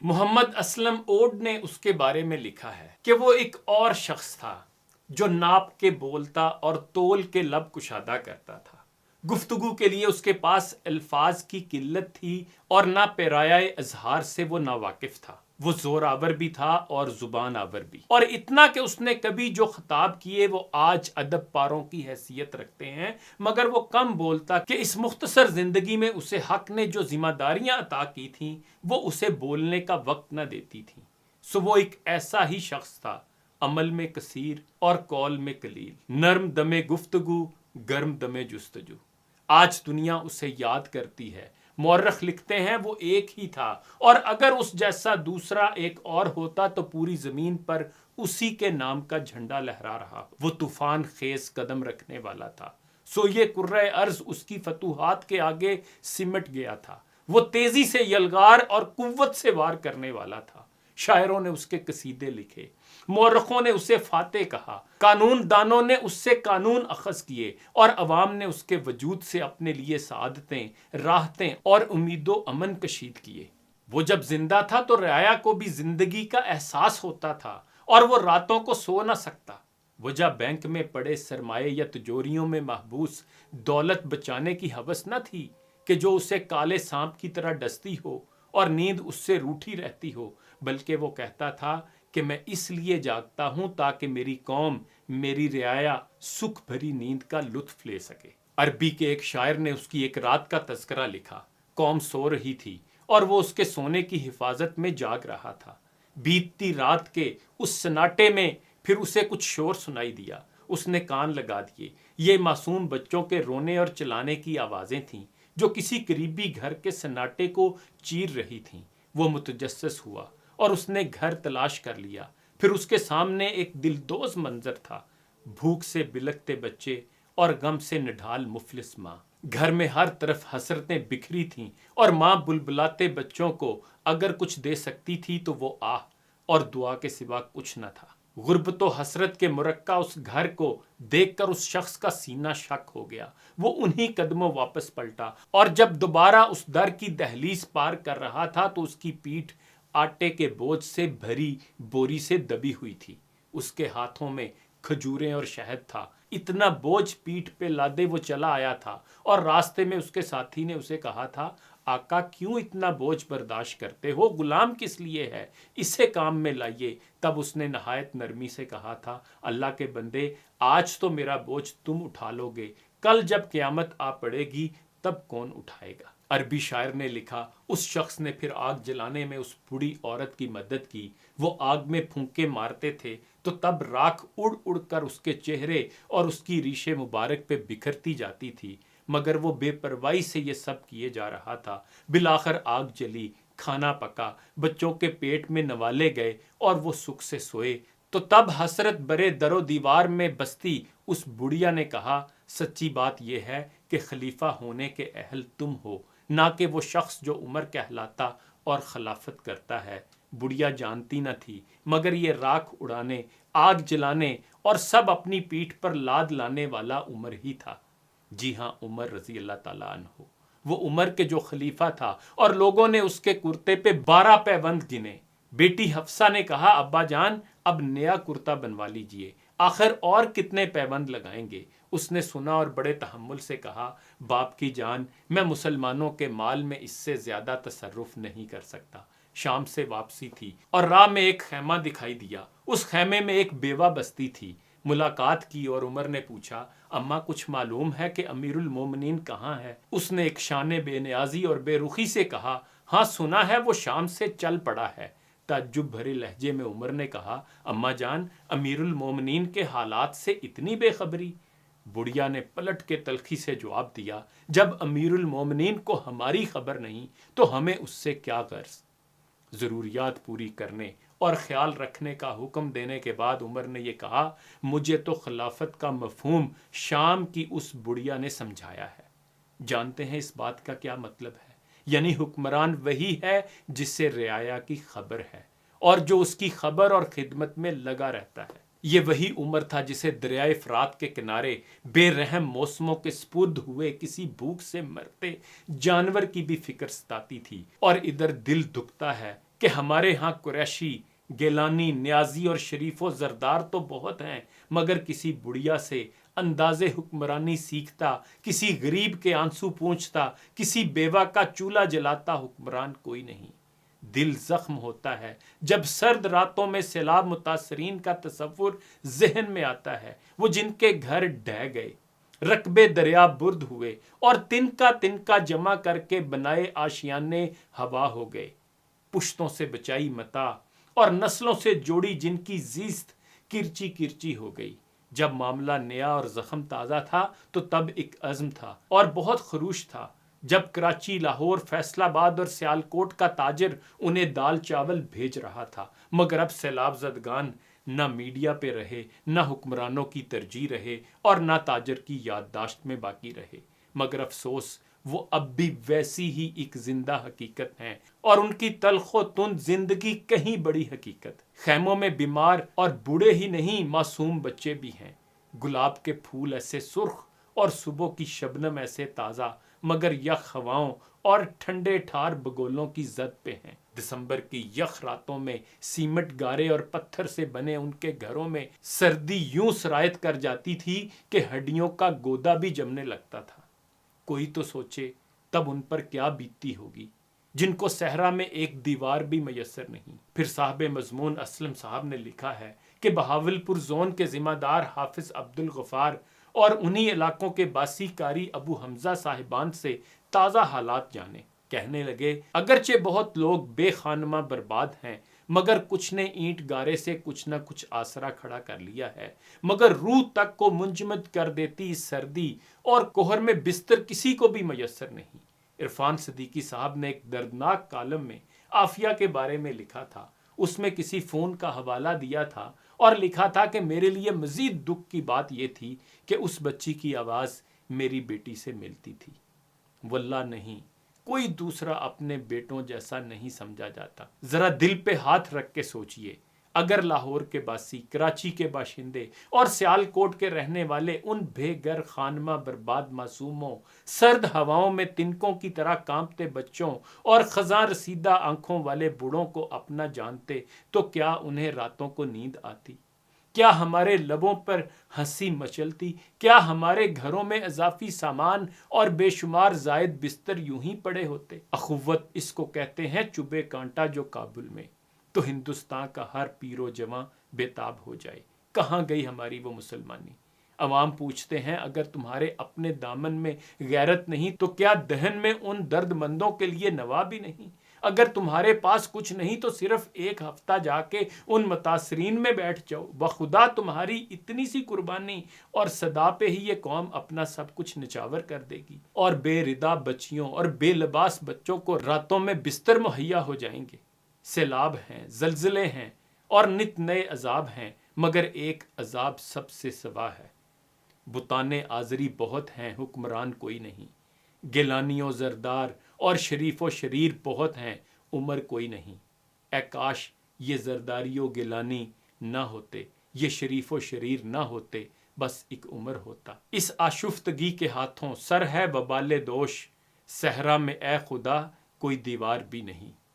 محمد اسلم اوڈ نے اس کے بارے میں لکھا ہے کہ وہ ایک اور شخص تھا جو ناپ کے بولتا اور تول کے لب کشادہ کرتا تھا۔ گفتگو کے لیے اس کے پاس الفاظ کی قلت تھی اور نہ پیرایہ اظہار سے وہ ناواقف تھا۔ وہ زور آور بھی تھا اور زبان آور بھی، اور اتنا کہ اس نے کبھی جو خطاب کیے وہ آج ادب پاروں کی حیثیت رکھتے ہیں، مگر وہ کم بولتا کہ اس مختصر زندگی میں اسے حق نے جو ذمہ داریاں عطا کی تھیں وہ اسے بولنے کا وقت نہ دیتی تھیں۔ سو وہ ایک ایسا ہی شخص تھا، عمل میں کثیر اور قول میں قلیل، نرم دم گفتگو، گرم دم جستجو۔ آج دنیا اسے یاد کرتی ہے۔ مورخ لکھتے ہیں وہ ایک ہی تھا، اور اگر اس جیسا دوسرا ایک اور ہوتا تو پوری زمین پر اسی کے نام کا جھنڈا لہرا رہا۔ وہ طوفان خیز قدم رکھنے والا تھا، سو یہ کرۂ ارض اس کی فتوحات کے آگے سمٹ گیا تھا۔ وہ تیزی سے یلغار اور قوت سے وار کرنے والا تھا۔ شاعروں نے اس کے قصیدے لکھے، مورخوں نے اسے فاتح کہا، قانون دانوں نے اس سے قانون اخذ کیے، اور عوام نے اس کے وجود سے اپنے لیے سعادتیں، راحتیں اور امید و امن کشید کیے۔ وہ جب زندہ تھا تو رعایا کو بھی زندگی کا احساس ہوتا تھا اور وہ راتوں کو سو نہ سکتا۔ وہ جب بینک میں پڑے سرمایے یا تجوریوں میں محبوس دولت بچانے کی ہوس نہ تھی کہ جو اسے کالے سانپ کی طرح ڈستی ہو اور نیند اس سے روٹھی رہتی ہو، بلکہ وہ کہتا تھا کہ میں اس لیے جاگتا ہوں تاکہ میری قوم، میری رعایا سکھ بھری نیند کا لطف لے سکے۔ عربی کے ایک شاعر نے اس کی ایک رات کا تذکرہ لکھا۔ قوم سو رہی تھی اور وہ اس کے سونے کی حفاظت میں جاگ رہا تھا۔ بیتتی رات کے اس سناٹے میں پھر اسے کچھ شور سنائی دیا۔ اس نے کان لگا دیے۔ یہ معصوم بچوں کے رونے اور چلانے کی آوازیں تھیں جو کسی قریبی گھر کے سناٹے کو چیر رہی تھیں۔ وہ متجسس ہوا اور اس نے گھر تلاش کر لیا۔ پھر اس کے سامنے ایک دلدوز منظر تھا، بھوک سے بلکتے بچے اور غم سے نڈھال مفلس ماں۔ گھر میں ہر طرف حسرتیں بکھری تھیں اور ماں بلبلاتے بچوں کو اگر کچھ دے سکتی تھی تو وہ آہ اور دعا کے سوا کچھ نہ تھا۔ غربت و حسرت کے مرقع اس گھر کو دیکھ کر اس شخص کا سینہ شک ہو گیا۔ وہ انہی قدموں واپس پلٹا، اور جب دوبارہ اس در کی دہلیز پار کر رہا تھا تو اس کی پیٹھ آٹے کے بوجھ سے بھری بوری سے دبی ہوئی تھی۔ اس کے ہاتھوں میں کھجوریں اور شہد تھا۔ اتنا بوجھ پیٹھ پہ لادے وہ چلا آیا تھا، اور راستے میں اس کے ساتھی نے اسے کہا تھا، آقا کیوں اتنا بوجھ برداشت کرتے ہو؟ غلام کس لیے ہے؟ اسے کام میں لائیے۔ تب اس نے نہایت نرمی سے کہا تھا، اللہ کے بندے، آج تو میرا بوجھ تم اٹھا لو گے، کل جب قیامت آ پڑے گی تب کون اٹھائے گا؟ عربی شاعر نے لکھا، اس شخص نے پھر آگ جلانے میں اس بوڑھی عورت کی مدد کی۔ وہ آگ میں پھونکے مارتے تھے تو تب راکھ اڑ اڑ کر اس کے چہرے اور اس کی ریش مبارک پہ بکھرتی جاتی تھی، مگر وہ بے پرواہی سے یہ سب کیے جا رہا تھا۔ بالآخر آگ جلی، کھانا پکا، بچوں کے پیٹ میں نوالے گئے اور وہ سکھ سے سوئے۔ تو تب حسرت برے در و دیوار میں بستی اس بڑھیا نے کہا، سچی بات یہ ہے کہ خلیفہ ہونے کے اہل تم ہو، نہ کہ وہ شخص جو عمر کہلاتا اور خلافت کرتا ہے۔ بڑھیا جانتی نہ تھی مگر یہ راکھ اڑانے، آگ جلانے اور سب اپنی پیٹھ پر لاد لانے والا عمر ہی تھا۔ جی ہاں، عمر رضی اللہ تعالیٰ عنہ، وہ عمر کے جو خلیفہ تھا، اور لوگوں نے اس کے کرتے پہ 12 پیوند گنے۔ بیٹی حفصہ نے کہا، ابا جان اب نیا کرتا بنوا لیجئے، آخر اور کتنے پیوند لگائیں گے؟ اس نے سنا اور بڑے تحمل سے کہا، باپ کی جان، میں مسلمانوں کے مال میں اس سے زیادہ تصرف نہیں کر سکتا۔ شام سے واپسی تھی اور راہ میں ایک خیمہ دکھائی دیا۔ اس خیمے میں ایک بیوہ بستی تھی۔ ملاقات کی اور عمر نے پوچھا، اماں کچھ معلوم ہے کہ امیر المومنین کہاں ہے؟ اس نے ایک شان بے نیازی اور بے رخی سے کہا، ہاں سنا ہے وہ شام سے چل پڑا ہے۔ تعجب بھرے لہجے میں عمر نے کہا، اماں جان، امیر المومنین کے حالات سے اتنی بے خبری؟ بڑھیا نے پلٹ کے تلخی سے جواب دیا، جب امیر المومنین کو ہماری خبر نہیں تو ہمیں اس سے کیا غرض؟ ضروریات پوری کرنے اور خیال رکھنے کا حکم دینے کے بعد عمر نے یہ کہا، مجھے تو خلافت کا مفہوم شام کی اس بڑھیا نے سمجھایا ہے۔ جانتے ہیں اس بات کا کیا مطلب ہے؟ یعنی حکمران وہی ہے جس سے رعایا کی خبر ہے اور جو اس کی خبر اور خدمت میں لگا رہتا ہے۔ یہ وہی عمر تھا جسے دریائے فرات کے کنارے بے رحم موسموں کے سپرد ہوئے کسی بھوک سے مرتے جانور کی بھی فکر ستاتی تھی، اور ادھر دل دکھتا ہے کہ ہمارے ہاں قریشی، گیلانی، نیازی اور شریف و زردار تو بہت ہیں، مگر کسی بڑھیا سے انداز حکمرانی سیکھتا، کسی غریب کے آنسو پونچھتا، کسی بیوہ کا چولہا جلاتا حکمران کوئی نہیں۔ دل زخم ہوتا ہے جب سرد راتوں میں سیلاب متاثرین کا تصور ذہن میں آتا ہے، وہ جن کے گھر ڈھہ گئے، رقبے دریا برد ہوئے اور تنکا تنکا جمع کر کے بنائے آشیانے ہوا ہو گئے، پشتوں سے بچائی متا اور نسلوں سے جوڑی جن کی زیست کرچی کرچی ہو گئی۔ جب معاملہ نیا اور زخم تازہ تھا تو تب ایک عزم تھا اور بہت خروش تھا۔ جب کراچی، لاہور، فیصل آباد اور سیالکوٹ کا تاجر انہیں دال چاول بھیج رہا تھا، مگر اب سیلاب زدگان نہ میڈیا پہ رہے، نہ حکمرانوں کی ترجیح رہے اور نہ تاجر کی یادداشت میں باقی رہے، مگر افسوس وہ اب بھی ویسی ہی ایک زندہ حقیقت ہیں، اور ان کی تلخ و تند زندگی کہیں بڑی حقیقت۔ خیموں میں بیمار اور بوڑھے ہی نہیں، معصوم بچے بھی ہیں۔ گلاب کے پھول ایسے سرخ اور صبح کی شبنم ایسے تازہ، مگر یخ ہواؤں اور ٹھنڈے ٹھار بگولوں کی زد پہ ہیں۔ دسمبر کی یخ راتوں میں سیمٹ گارے اور پتھر سے بنے ان کے گھروں میں سردی یوں سرایت کر جاتی تھی کہ ہڈیوں کا گودا بھی جمنے لگتا تھا۔ کوئی تو سوچے تب ان پر کیا بیتتی ہوگی جن کو صحرا میں ایک دیوار بھی میسر نہیں۔ پھر صاحب مضمون اسلم صاحب نے لکھا ہے کہ بہاولپور زون کے ذمہ دار حافظ عبدالغفار اور انہی علاقوں کے باسی کاری ابو حمزہ صاحبان سے تازہ حالات جانے۔ کہنے لگے اگرچہ بہت لوگ بے خانمہ برباد ہیں، مگر کچھ نے اینٹ گارے سے کچھ نہ کچھ آسرا کھڑا کر لیا ہے، مگر روح تک کو منجمد کر دیتی اس سردی اور کوہر میں بستر کسی کو بھی میسر نہیں۔ عرفان صدیقی صاحب نے ایک دردناک کالم میں عافیہ کے بارے میں لکھا تھا۔ اس میں کسی فون کا حوالہ دیا تھا اور لکھا تھا کہ میرے لیے مزید دکھ کی بات یہ تھی کہ اس بچی کی آواز میری بیٹی سے ملتی تھی۔ واللہ نہیں، کوئی دوسرا اپنے بیٹوں جیسا نہیں سمجھا جاتا۔ ذرا دل پہ ہاتھ رکھ کے سوچئے، اگر لاہور کے باسی، کراچی کے باشندے اور سیالکوٹ کے رہنے والے ان بے گھر خانمہ برباد معصوموں، سرد ہواؤں میں تنکوں کی طرح کانپتے بچوں اور خزاں رسیدہ آنکھوں والے بوڑھوں کو اپنا جانتے تو کیا انہیں راتوں کو نیند آتی؟ کیا ہمارے لبوں پر ہنسی مچلتی؟ کیا ہمارے گھروں میں اضافی سامان اور بے شمار زائد بستر یوں ہی پڑے ہوتے؟ اخوت اس کو کہتے ہیں چبے کانٹا جو کابل میں، تو ہندوستان کا ہر پیر و جواں بے تاب ہو جائے۔ کہاں گئی ہماری وہ مسلمانی؟ عوام پوچھتے ہیں اگر تمہارے اپنے دامن میں غیرت نہیں تو کیا دہن میں ان درد مندوں کے لیے نوا بھی نہیں؟ اگر تمہارے پاس کچھ نہیں تو صرف ایک ہفتہ جا کے ان متاثرین میں بیٹھ جاؤ، بخدا تمہاری اتنی سی قربانی اور صدا پہ ہی یہ قوم اپنا سب کچھ نچاور کر دے گی، اور بے ردا بچیوں اور بے لباس بچوں کو راتوں میں بستر مہیا ہو جائیں گے۔ سیلاب ہیں، زلزلے ہیں اور نت نئے عذاب ہیں، مگر ایک عذاب سب سے سوا ہے۔ بتانے آزری بہت ہیں، حکمران کوئی نہیں۔ گیلانی و زردار اور شریف و شریر بہت ہیں، عمر کوئی نہیں۔ اے کاش یہ زرداری و گیلانی نہ ہوتے، یہ شریف و شریر نہ ہوتے، بس ایک عمر ہوتا۔ اس آشفتگی کے ہاتھوں سر ہے وبال دوش، صحرا میں اے خدا کوئی دیوار بھی نہیں۔